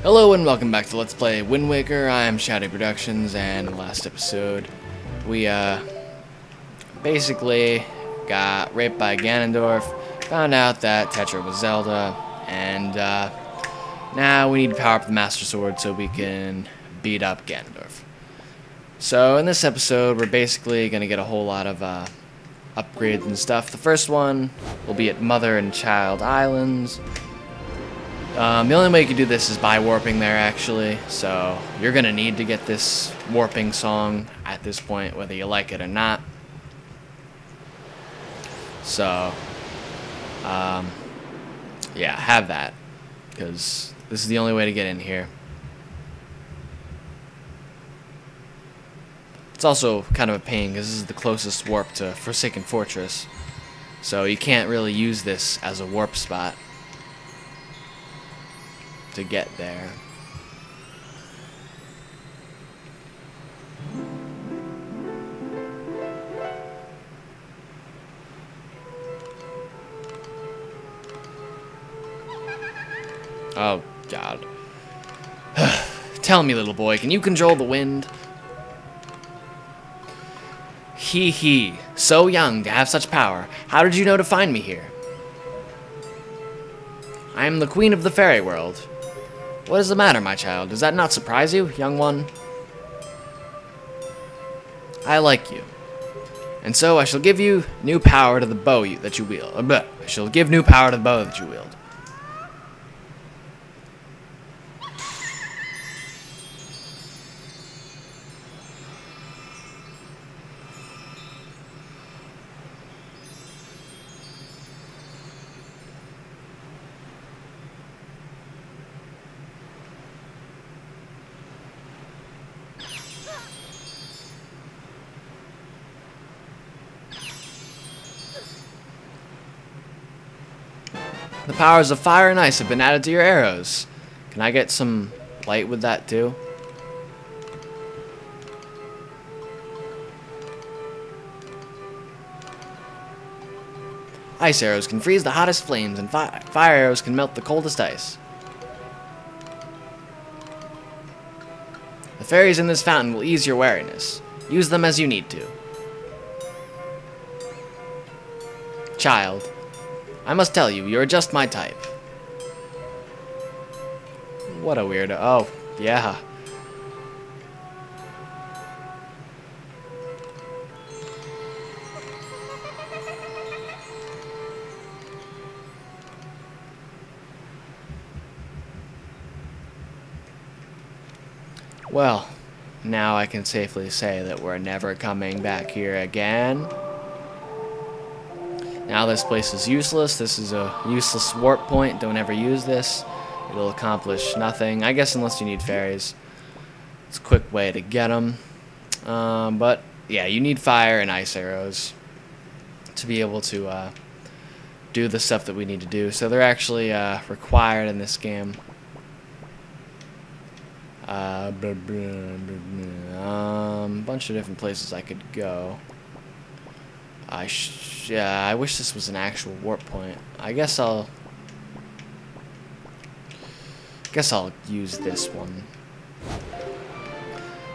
Hello and welcome back to Let's Play Wind Waker. I am Shouty Productions, and in the last episode we basically got raped by Ganondorf, found out that Tetra was Zelda, and now we need to power up the Master Sword so we can beat up Ganondorf. So in this episode we're basically going to get a whole lot of upgrades and stuff. The first one will be at Mother and Child Islands. The only way you can do this is by warping there, actually, so you're going to need to get this warping song at this point, whether you like it or not. So, yeah, have that, because this is the only way to get in here. It's also kind of a pain, because this is the closest warp to Forsaken Fortress, so you can't really use this as a warp spot to get there. Oh, God. Tell me, little boy, can you control the wind? Hee hee, so young to have such power. How did you know to find me here? I am the queen of the fairy world. What is the matter, my child? Does that not surprise you, young one? I like you. And so I shall give you new power to the bow that you wield. I shall give new power to the bow that you wield. The powers of fire and ice have been added to your arrows. Can I get some light with that too? Ice arrows can freeze the hottest flames, and fire arrows can melt the coldest ice. The fairies in this fountain will ease your weariness. Use them as you need to. Child, I must tell you, you're just my type. What a weirdo. Oh, yeah. Well, now I can safely say that we're never coming back here again. Now this place is useless. This is a useless warp point. Don't ever use this. It'll accomplish nothing. I guess unless you need fairies. It's a quick way to get them. But yeah, you need fire and ice arrows to be able to do the stuff that we need to do. So they're actually required in this game. Bunch of different places I could go. I wish this was an actual warp point. I guess I'll use this one.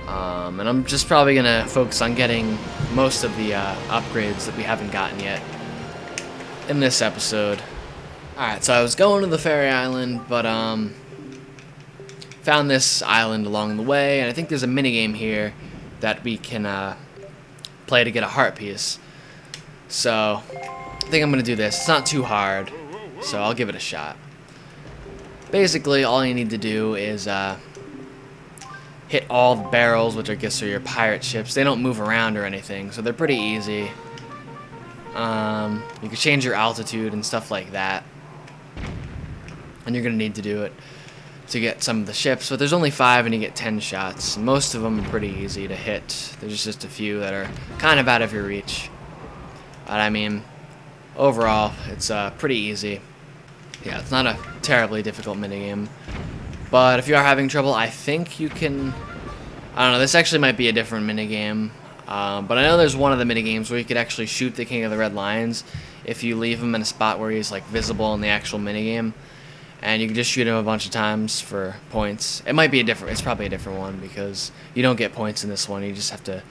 And I'm just probably gonna focus on getting most of the upgrades that we haven't gotten yet in this episode. Alright, so I was going to the fairy island, but found this island along the way, and I think there's a minigame here that we can play to get a heart piece. So, I think I'm going to do this. It's not too hard, so I'll give it a shot. Basically, all you need to do is hit all the barrels, which I guess are your pirate ships. They don't move around or anything, so they're pretty easy. You can change your altitude and stuff like that. And you're going to need to do it to get some of the ships, but there's only 5 and you get 10 shots. Most of them are pretty easy to hit. There's just a few that are kind of out of your reach. But I mean, overall, it's pretty easy. Yeah, it's not a terribly difficult minigame. But if you are having trouble, I think you can... I don't know, this actually might be a different minigame. But I know there's one of the minigames where you could actually shoot the King of the Red Lions if you leave him in a spot where he's like visible in the actual minigame. and you can just shoot him a bunch of times for points. It might be a different, it's probably a different one because you don't get points in this one. You just have to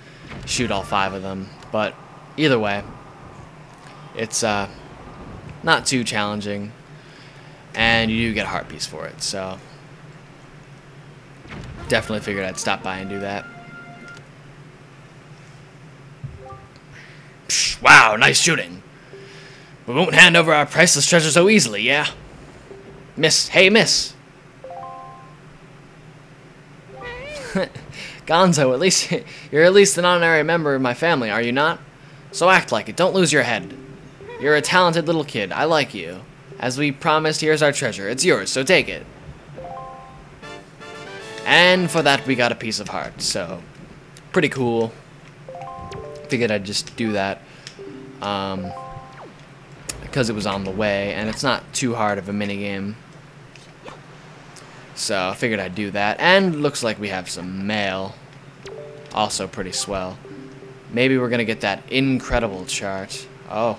shoot all 5 of them. But either way, it's not too challenging, and you do get a heart piece for it. So definitely figured I'd stop by and do that. Psh, wow, nice shooting. We won't hand over our priceless treasure so easily, yeah? Miss, hey, miss. Gonzo, at least you're at least an honorary member of my family, are you not? So act like it. Don't lose your head. You're a talented little kid. I like you. As we promised, here's our treasure. It's yours, so take it. And for that, we got a piece of heart. So, pretty cool. Figured I'd just do that. Because it was on the way, and it's not too hard of a minigame. So I figured I'd do that. And looks like we have some mail. Also pretty swell. Maybe we're gonna get that incredible chart. Oh,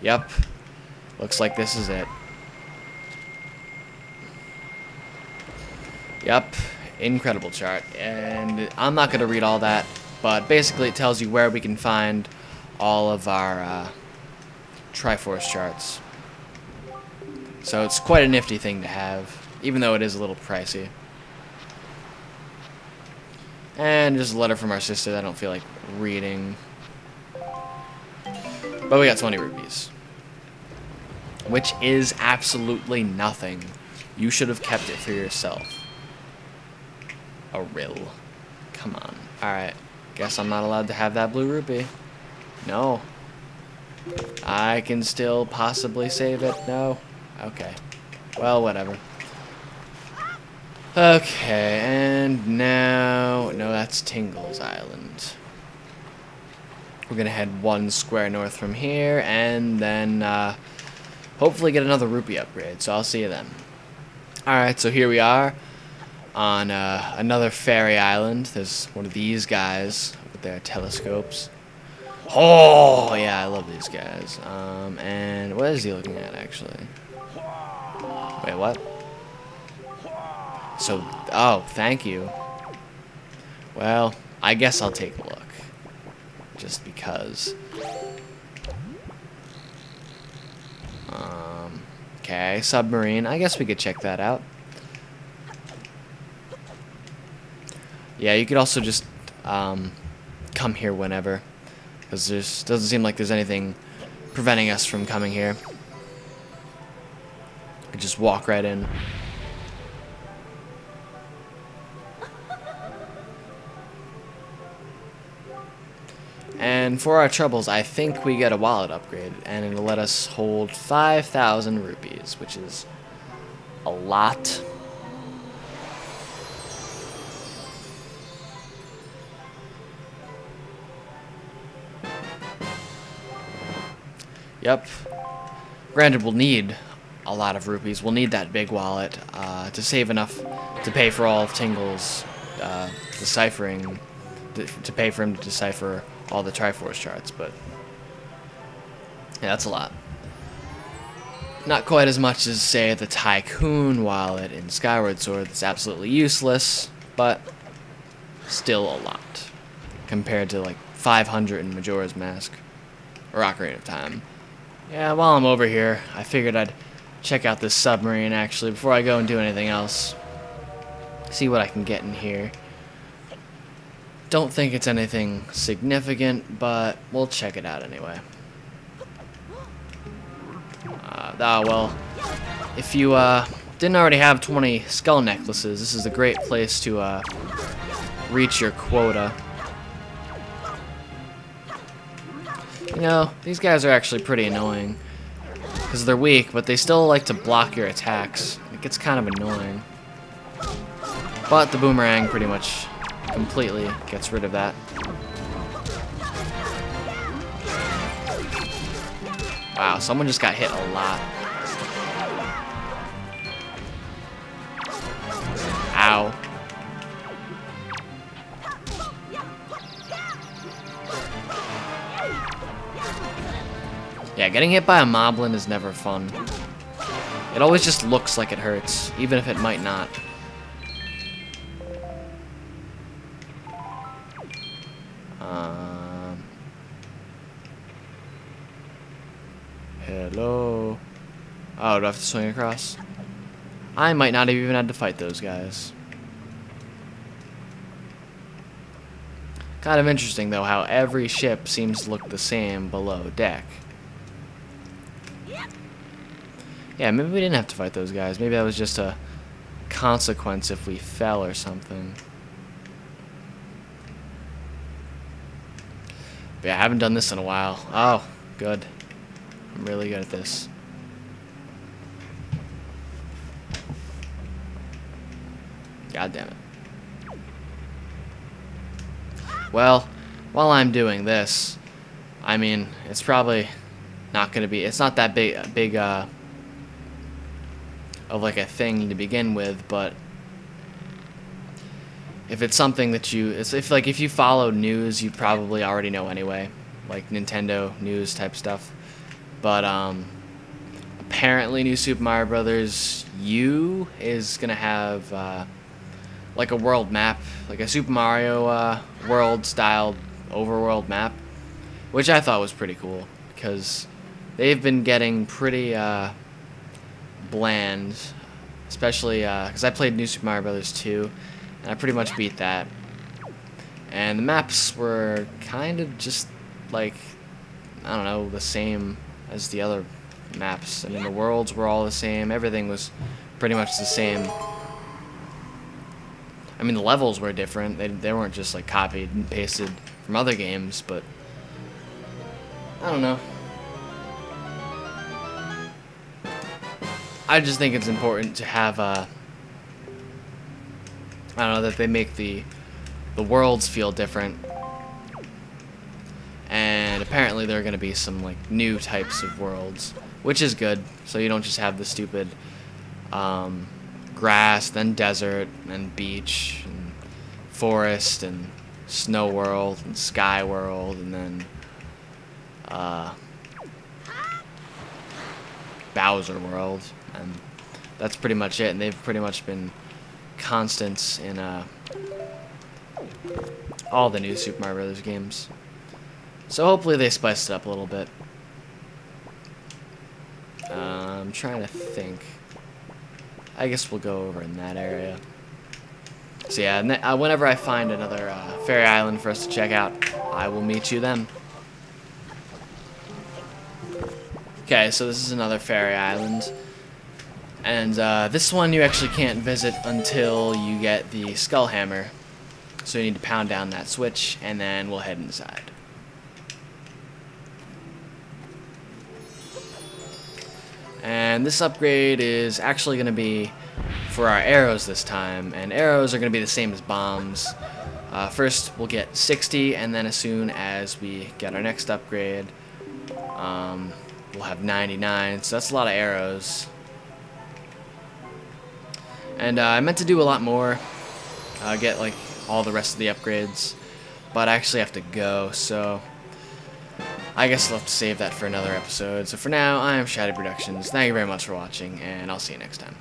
yep. Looks like this is it. Yep, incredible chart. And I'm not gonna read all that, but basically it tells you where we can find all of our Triforce charts. So it's quite a nifty thing to have, even though it is a little pricey. And just a letter from our sister that I don't feel like reading. But we got 20 rupees. Which is absolutely nothing. You should have kept it for yourself. A rill. Come on. Alright. Guess I'm not allowed to have that blue rupee. No. I can still possibly save it. No. Okay. Well, whatever. Okay, and now... No, that's Tingle's Island. We're gonna head 1 square north from here, and then hopefully get another rupee upgrade, so I'll see you then. Alright, so here we are on another fairy island. There's one of these guys with their telescopes. Oh, yeah, I love these guys. And what is he looking at, actually? Wait, what? So, oh, thank you. Well, I guess I'll take a look. Just because. Okay, submarine. I guess we could check that out. Yeah, you could also just come here whenever. Because there doesn't seem like there's anything preventing us from coming here. We could just walk right in. And for our troubles, I think we get a wallet upgrade, and it'll let us hold 5,000 rupees, which is a lot. Yep. Granted, we'll need a lot of rupees. We'll need that big wallet to save enough to pay for all of Tingle's deciphering, to pay for him to decipher all the Triforce charts, but yeah, that's a lot. Not quite as much as, say, the Tycoon wallet in Skyward Sword. That's absolutely useless, but still a lot compared to like 500 in Majora's Mask or Ocarina of Time. Yeah, while I'm over here, I figured I'd check out this submarine actually before I go and do anything else. See what I can get in here. Don't think it's anything significant, but we'll check it out anyway. Well, if you didn't already have 20 skull necklaces, this is a great place to reach your quota. You know, these guys are actually pretty annoying because they're weak, but they still like to block your attacks. It gets kind of annoying. But the boomerang pretty much completely gets rid of that. Wow, someone just got hit a lot. Ow. Yeah, getting hit by a moblin is never fun. It always just looks like it hurts, even if it might not. Hello. Oh, do I have to swing across? I might not have even had to fight those guys. Kind of interesting, though, how every ship seems to look the same below deck. Yeah, maybe we didn't have to fight those guys. Maybe that was just a consequence if we fell or something. But yeah, I haven't done this in a while. Oh, good. I'm really good at this. God damn it. Well, while I'm doing this, I mean, it's probably not going to be, it's not that big of like a thing to begin with, but if it's something that if you follow news, you probably already know anyway, like Nintendo news type stuff. But apparently New Super Mario Brothers U is going to have like a world map, like a Super Mario world style overworld map, which I thought was pretty cool because they've been getting pretty bland, especially because I played New Super Mario Brothers 2 and I pretty much beat that, and the maps were kind of just like, I don't know, the same as the other maps. I mean, the worlds were all the same, everything was pretty much the same. I mean, the levels were different. They weren't just like copied and pasted from other games, but I don't know. I just think it's important to have I don't know, that they make the worlds feel different. And apparently there are going to be some like new types of worlds, which is good. So you don't just have the stupid grass, then desert, and beach, and forest, and snow world, and sky world, and then Bowser world, and that's pretty much it. And they've pretty much been constants in all the new Super Mario Brothers games. So hopefully they spiced it up a little bit. I'm trying to think. I guess we'll go over in that area. So yeah, whenever I find another fairy island for us to check out, I will meet you then. Okay, so this is another fairy island. And this one you actually can't visit until you get the skull hammer. So you need to pound down that switch, and then we'll head inside. And this upgrade is actually going to be for our arrows this time, and arrows are going to be the same as bombs. First we'll get 60, and then as soon as we get our next upgrade, we'll have 99, so that's a lot of arrows. And I meant to do a lot more, get like all the rest of the upgrades, but I actually have to go, so I guess I'll have to save that for another episode. So for now, I am Shady Productions. Thank you very much for watching, and I'll see you next time.